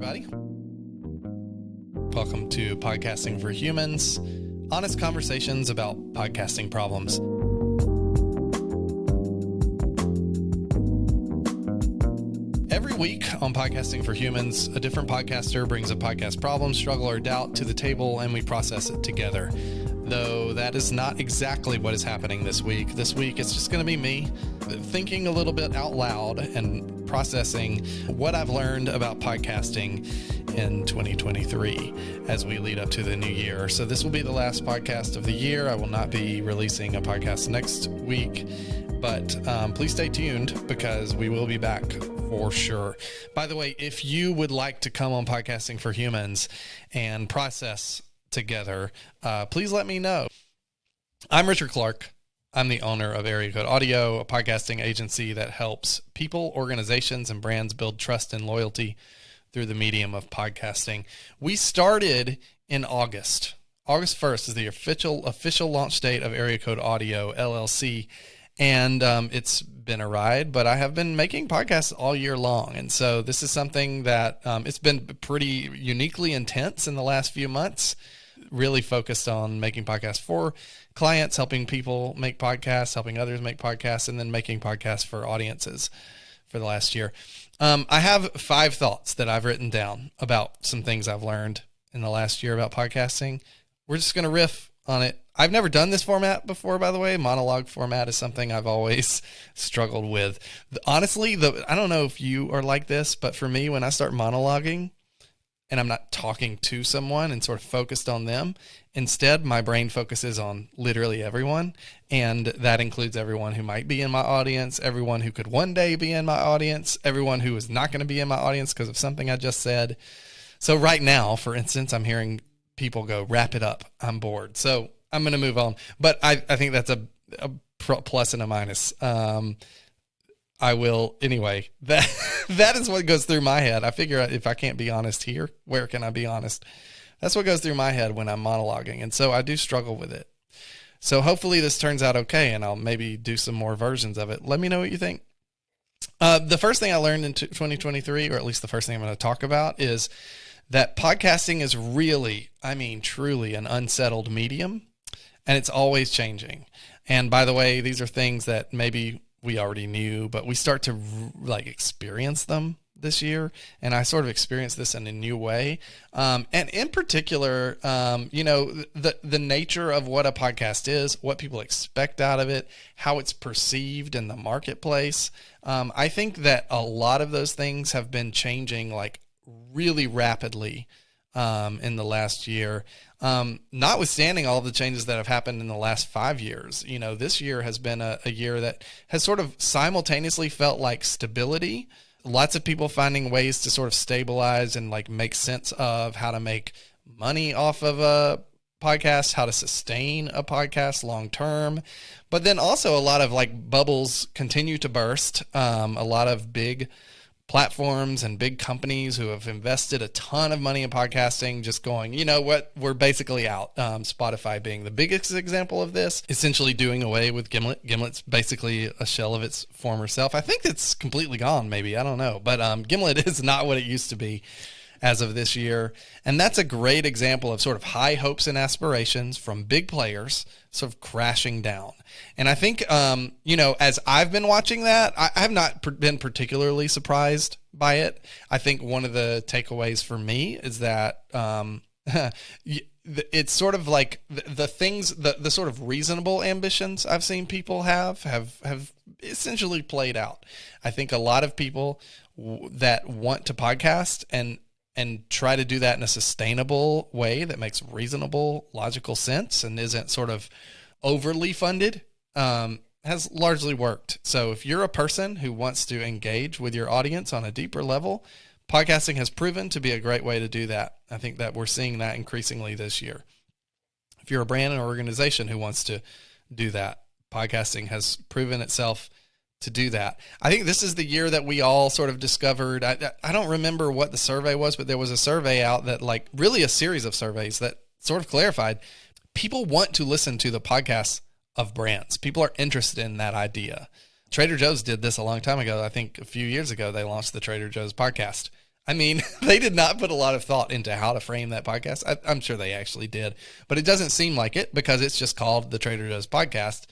everybody. Welcome to Podcasting for Humans, honest conversations about podcasting problems. Every week on Podcasting for Humans, a different podcaster brings a podcast problem, struggle, or doubt to the table, and we process it together. Though that is not exactly what is happening this week. This week, it's just going to be me thinking a little bit out loud and processing what I've learned about podcasting in 2023 as we lead up to the new year. So this will be the last podcast of the year. I will not be releasing a podcast next week, but please stay tuned because we will be back for sure. By the way, if you would like to come on Podcasting for Humans and process together, please let me know. I'm Richard Clark. I'm the owner of Area Code Audio, a podcasting agency that helps people, organizations, and brands build trust and loyalty through the medium of podcasting. We started in August. August 1st is the official launch date of Area Code Audio, LLC. And it's been a ride, but I have been making podcasts all year long. And so this is something that it's been pretty uniquely intense in the last few months, really focused on making podcasts for clients, helping people make podcasts, helping others make podcasts, and then making podcasts for audiences for the last year. I have 5 thoughts that I've written down about some things I've learned in the last year about podcasting. We're just going to riff on it. I've never done this format before, by the way. Monologue format is something I've always struggled with. Honestly, I don't know if you are like this, but for me, when I start monologuing and I'm not talking to someone and sort of focused on them, instead, my brain focuses on literally everyone. And that includes everyone who might be in my audience, everyone who could one day be in my audience, everyone who is not going to be in my audience because of something I just said. So right now, for instance, I'm hearing people go, wrap it up. I'm bored. So I'm going to move on. But I think that's a plus and a minus. I will, anyway, that is what goes through my head. I figure if I can't be honest here, where can I be honest? That's what goes through my head when I'm monologuing. And so I do struggle with it. So hopefully this turns out okay, and I'll maybe do some more versions of it. Let me know what you think. The first thing I learned in 2023, or at least the first thing I'm going to talk about, is that podcasting is really, truly an unsettled medium, and it's always changing. And by the way, these are things that maybe we already knew, but we start to experience them this year. And I sort of experienced this in a new way. And in particular, the nature of what a podcast is, what people expect out of it, how it's perceived in the marketplace. I think that a lot of those things have been changing really rapidly in the last year. Notwithstanding all the changes that have happened in the last 5 years, this year has been a year that has sort of simultaneously felt like stability. Lots of people finding ways to sort of stabilize and make sense of how to make money off of a podcast, how to sustain a podcast long term. But then also a lot of bubbles continue to burst. A lot of big platforms and big companies who have invested a ton of money in podcasting just going, you know what, we're basically out. Spotify being the biggest example of this, essentially doing away with Gimlet. Gimlet's basically a shell of its former self. I think it's completely gone, maybe. I don't know. But Gimlet is not what it used to be as of this year. And that's a great example of sort of high hopes and aspirations from big players sort of crashing down. And I think, as I've been watching that, I have not been particularly surprised by it. I think one of the takeaways for me is that it's sort of the things, the sort of reasonable ambitions I've seen people have essentially played out. I think a lot of people that want to podcast and try to do that in a sustainable way that makes reasonable, logical sense and isn't sort of overly funded, has largely worked. So if you're a person who wants to engage with your audience on a deeper level, podcasting has proven to be a great way to do that. I think that we're seeing that increasingly this year. If you're a brand or organization who wants to do that, podcasting has proven itself to do that. I think this is the year that we all sort of discovered. I don't remember what the survey was, but there was a survey out that really a series of surveys that sort of clarified people want to listen to the podcasts of brands. People are interested in that idea. Trader Joe's did this a long time ago. I think a few years ago, they launched the Trader Joe's podcast. I mean, they did not put a lot of thought into how to frame that podcast. I'm sure they actually did, but it doesn't seem like it because it's just called the Trader Joe's Podcast.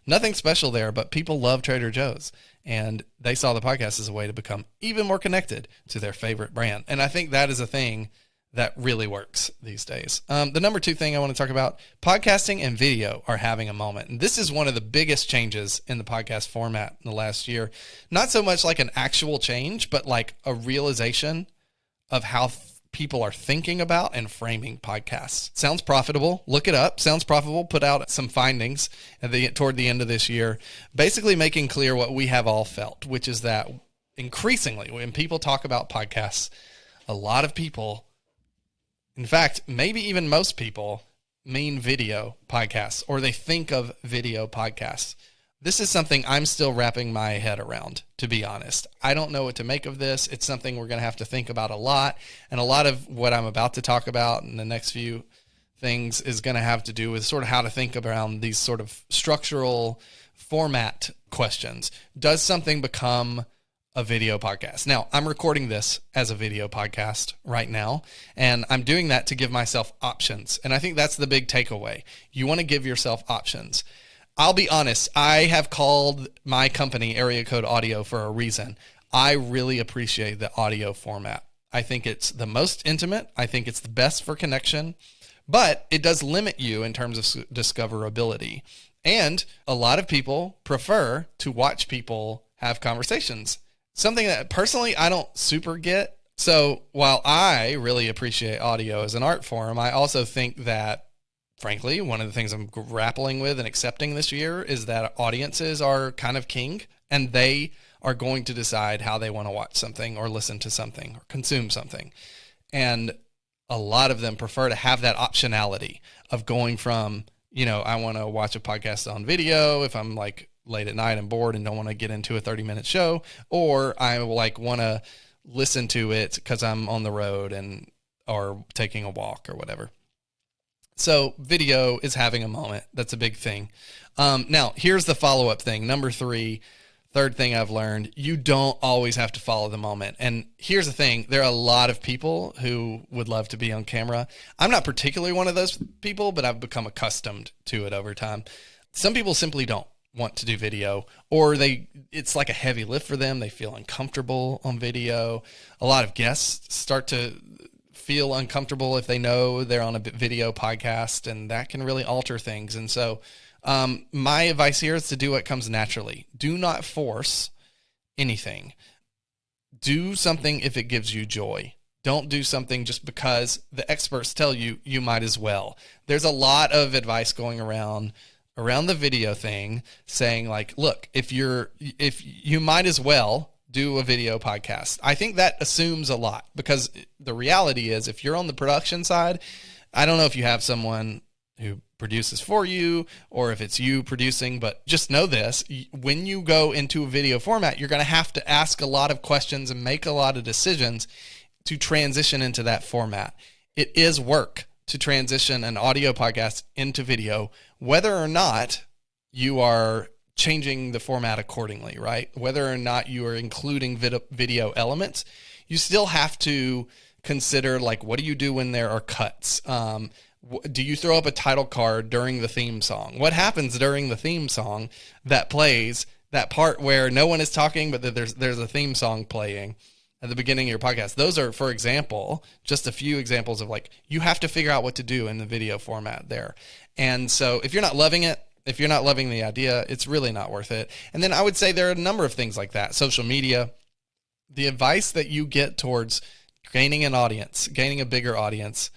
Nothing special there, but people love Trader Joe's, and they saw the podcast as a way to become even more connected to their favorite brand. And I think that is a thing that really works these days. The number 2 thing I want to talk about, podcasting and video are having a moment. And this is one of the biggest changes in the podcast format in the last year. Not so much like an actual change, but like a realization of how people are thinking about and framing podcasts. Sounds profitable. Look it up. Sounds profitable. Put out some findings toward the end of this year, basically making clear what we have all felt, which is that increasingly when people talk about podcasts, a lot of people, in fact, maybe even most people, mean video podcasts, or they think of video podcasts. This is something I'm still wrapping my head around, to be honest. I don't know what to make of this. It's something we're going to have to think about a lot. And a lot of what I'm about to talk about in the next few things is going to have to do with sort of how to think around these sort of structural format questions. Does something become a video podcast? Now, I'm recording this as a video podcast right now, and I'm doing that to give myself options. And I think that's the big takeaway. You want to give yourself options. I'll be honest, I have called my company Area Code Audio for a reason. I really appreciate the audio format. I think it's the most intimate. I think it's the best for connection, but it does limit you in terms of discoverability. And a lot of people prefer to watch people have conversations. Something that personally I don't super get. So while I really appreciate audio as an art form, I also think that, frankly, one of the things I'm grappling with and accepting this year is that audiences are kind of king, and they are going to decide how they want to watch something or listen to something or consume something. And a lot of them prefer to have that optionality of going from, I want to watch a podcast on video if I'm like late at night and bored and don't want to get into a 30-minute show, or I like want to listen to it because I'm on the road and or taking a walk or whatever. So video is having a moment. That's a big thing. Now, here's the follow-up thing. Number 3, third thing I've learned, you don't always have to follow the moment. And here's the thing. There are a lot of people who would love to be on camera. I'm not particularly one of those people, but I've become accustomed to it over time. Some people simply don't want to do video, or it's like a heavy lift for them. They feel uncomfortable on video. A lot of guests start to feel uncomfortable if they know they're on a video podcast, and that can really alter things. And so my advice here is to do what comes naturally. Do not force anything. Do something if it gives you joy. Don't do something just because the experts tell you you might as well. There's a lot of advice going around the video thing saying like, look, if you might as well do a video podcast. I think that assumes a lot, because the reality is if you're on the production side, I don't know if you have someone who produces for you or if it's you producing, but just know this, when you go into a video format, you're going to have to ask a lot of questions and make a lot of decisions to transition into that format. It is work to transition an audio podcast into video, whether or not you are changing the format accordingly, right? Whether or not you are including video elements, you still have to consider, like, what do you do when there are cuts? Do you throw up a title card during the theme song? What happens during the theme song that plays, that part where no one is talking, but there's a theme song playing at the beginning of your podcast? Those are, for example, just a few examples of like, you have to figure out what to do in the video format there. And so if you're not loving it, if you're not loving the idea, it's really not worth it. And then I would say there are a number of things like that. Social media, the advice that you get towards gaining an audience, gaining a bigger audience,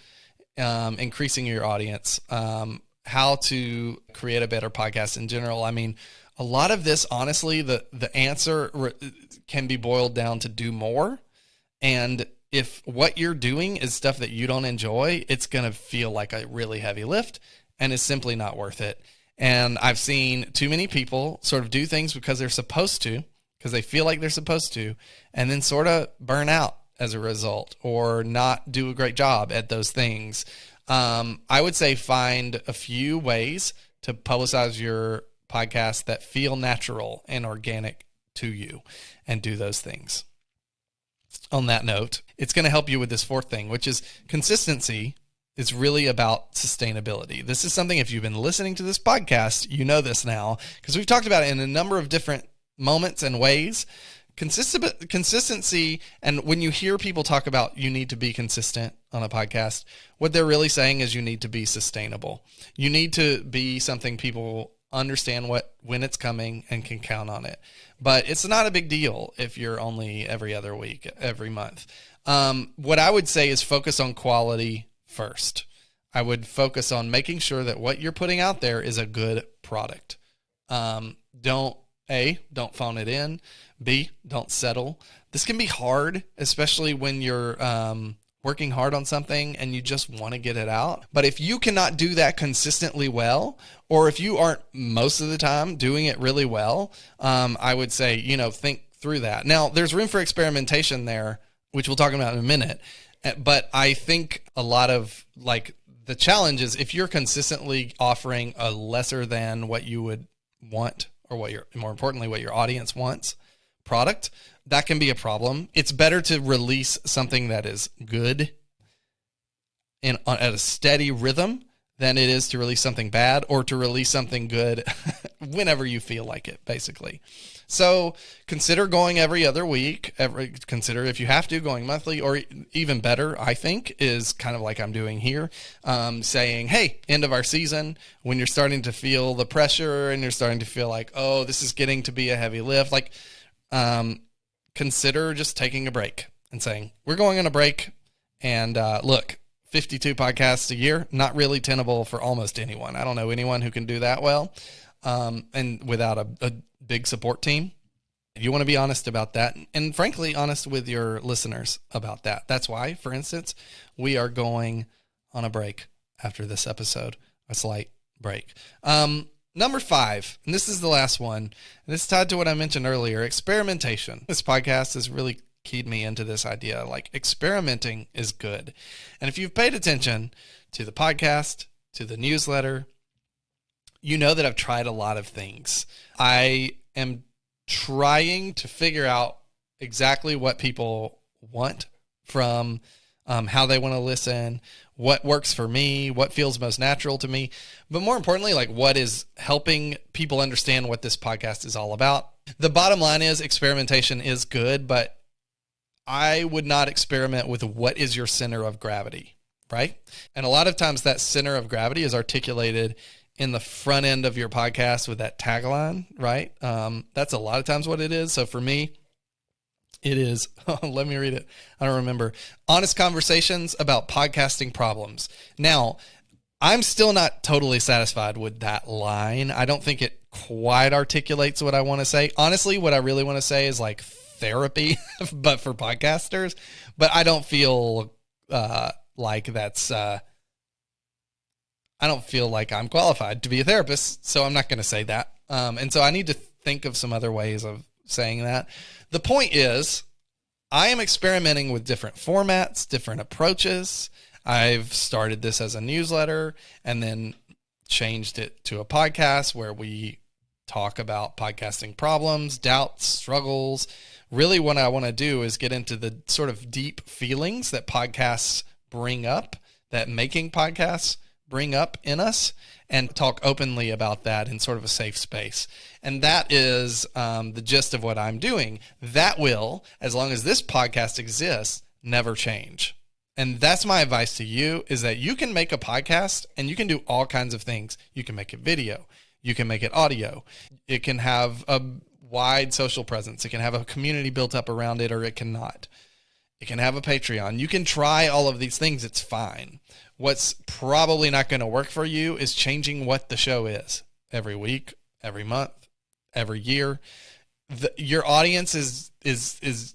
increasing your audience, how to create a better podcast in general. I mean, a lot of this, honestly, the answer can be boiled down to do more. And if what you're doing is stuff that you don't enjoy, it's going to feel like a really heavy lift and it's simply not worth it. And I've seen too many people sort of do things because they're supposed to, because they feel like they're supposed to, and then sort of burn out as a result or not do a great job at those things. I would say find a few ways to publicize your podcast that feel natural and organic to you and do those things. on that note, it's going to help you with this fourth thing, which is consistency is really about sustainability. This is something, if you've been listening to this podcast, you know this now, because we've talked about it in a number of different moments and ways. Consistency, and when you hear people talk about you need to be consistent on a podcast, what they're really saying is you need to be sustainable. You need to be something people understand when it's coming and can count on it. But it's not a big deal if you're only every other week, every month. What I would say is focus on quality first. I would focus on making sure that what you're putting out there is a good product. Don't phone it in. B, don't settle. This can be hard, especially when you're working hard on something and you just want to get it out. But if you cannot do that consistently well, or if you aren't most of the time doing it really well, I would say, think through that. Now, there's room for experimentation there, which we'll talk about in a minute. But I think a lot of the challenge is if you're consistently offering a lesser than what you would want, or more importantly, what your audience wants product, that can be a problem. It's better to release something that is good at a steady rhythm than it is to release something bad, or to release something good whenever you feel like it, basically. So consider going every other week. Consider, if you have to, going monthly, or even better, I think, is kind of like I'm doing here, saying, hey, end of our season, when you're starting to feel the pressure and you're starting to feel like, oh, this is getting to be a heavy lift, consider just taking a break and saying, we're going on a break. And look, 52 podcasts a year, not really tenable for almost anyone. I don't know anyone who can do that well, and without a big support team. You want to be honest about that, and frankly, honest with your listeners about that. That's why, for instance, we are going on a break after this episode, a slight break. Number 5, and this is the last one, and this is tied to what I mentioned earlier, experimentation. This podcast has really keyed me into this idea, experimenting is good. And if you've paid attention to the podcast, to the newsletter, you know that I've tried a lot of things. I am trying to figure out exactly what people want from how they want to listen, what works for me, what feels most natural to me, but more importantly, what is helping people understand what this podcast is all about. The bottom line is experimentation is good, but I would not experiment with what is your center of gravity, right? And a lot of times that center of gravity is articulated in the front end of your podcast with that tagline, right? That's a lot of times what it is. So for me, it is, let me read it. I don't remember. Honest conversations about podcasting problems. Now, I'm still not totally satisfied with that line. I don't think it quite articulates what I want to say. Honestly, what I really want to say is therapy, but for podcasters. But I don't feel like that's... I don't feel like I'm qualified to be a therapist, so I'm not going to say that. And so I need to think of some other ways of saying that. The point is, I am experimenting with different formats, different approaches. I've started this as a newsletter and then changed it to a podcast where we talk about podcasting problems, doubts, struggles. Really what I want to do is get into the sort of deep feelings that podcasts bring up, that making podcasts bring up in us, and talk openly about that in sort of a safe space. And that is the gist of what I'm doing. That will, as long as this podcast exists, never change. And that's my advice to you, is that you can make a podcast and you can do all kinds of things. You can make it video. You can make it audio. It can have a wide social presence. It can have a community built up around it, or it cannot. It can have a Patreon. You can try all of these things. It's fine. What's probably not going to work for you is changing what the show is every week, every month, every year. Your audience is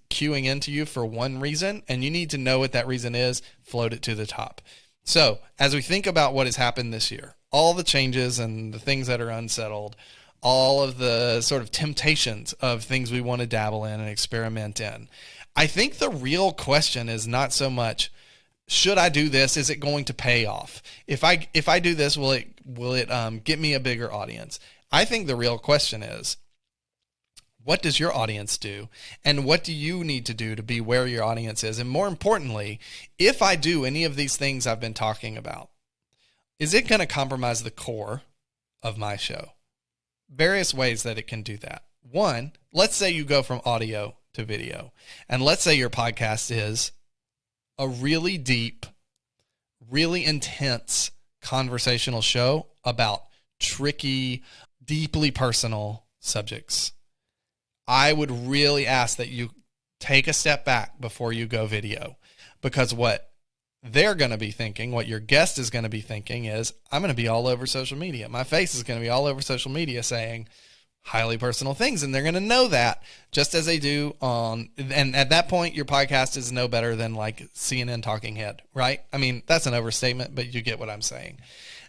queuing into you for one reason, and you need to know what that reason is, float it to the top. So as we think about what has happened this year, all the changes and the things that are unsettled, all of the sort of temptations of things we want to dabble in and experiment in, I think the real question is not so much, should I do this? Is it going to pay off? If I do this, will it get me a bigger audience? I think the real question is, What does your audience do? And what do you need to do to be where your audience is? And more importantly, if I do any of these things I've been talking about, is it going to compromise the core of my show? Various ways that it can do that. One, let's say you go from audio to video, and let's say your podcast is a really deep, really intense conversational show about tricky, deeply personal subjects. I would really ask that you take a step back before you go video, because what they're going to be thinking, what your guest is going to be thinking is, I'm going to be all over social media. My face is going to be all over social media saying highly personal things, and they're going to know that just as they do on, and at that point, your podcast is no better than like CNN talking head, right? I mean, that's an overstatement, but you get what I'm saying.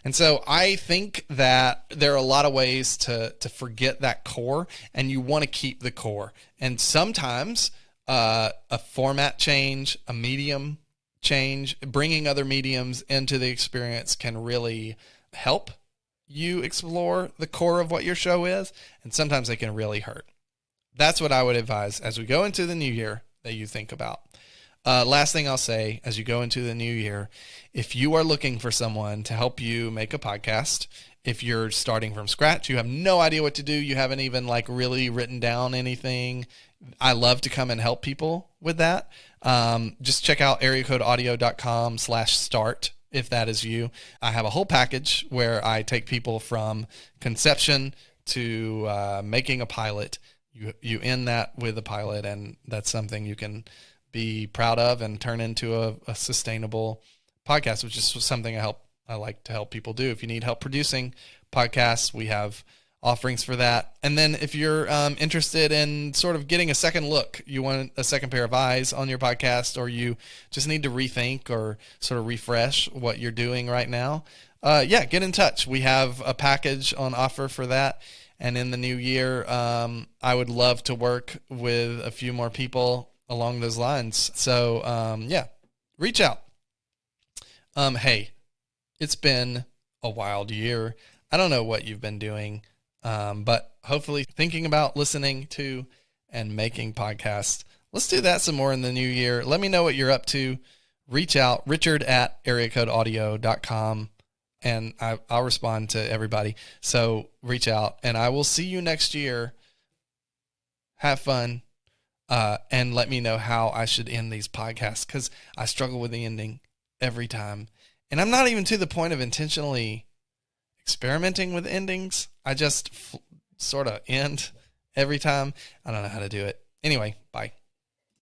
And so I think that there are a lot of ways to forget that core, and you want to keep the core. And sometimes a format change, a medium change, bringing other mediums into the experience can really help you explore the core of what your show is, and sometimes they can really hurt. That's what I would advise as we go into the new year that you think about. Last thing I'll say as you go into the new year, if you are looking for someone to help you make a podcast, if you're starting from scratch, you have no idea what to do, you haven't even like really written down anything, I love to come and help people with that. Just check out areacodeaudio.com/start if that is you. I have a whole package where I take people from conception to making a pilot. You end that with a pilot, and that's something you can be proud of and turn into a sustainable podcast, which is something I like to help people do. If you need help producing podcasts, we have offerings for that. And then if you're interested in sort of getting a second look, you want a second pair of eyes on your podcast, or you just need to rethink or sort of refresh what you're doing right now, get in touch. We have a package on offer for that. And in the new year, I would love to work with a few more people along those lines. So, reach out. Hey, it's been a wild year. I don't know what you've been doing, but hopefully thinking about listening to and making podcasts. Let's do that some more in the new year. Let me know what you're up to. Reach out, richard@areacodeaudio.com, and I'll respond to everybody. So reach out, and I will see you next year. Have fun. And let me know how I should end these podcasts, because I struggle with the ending every time. And I'm not even to the point of intentionally experimenting with endings. I just sort of end every time. I don't know how to do it. Anyway, bye.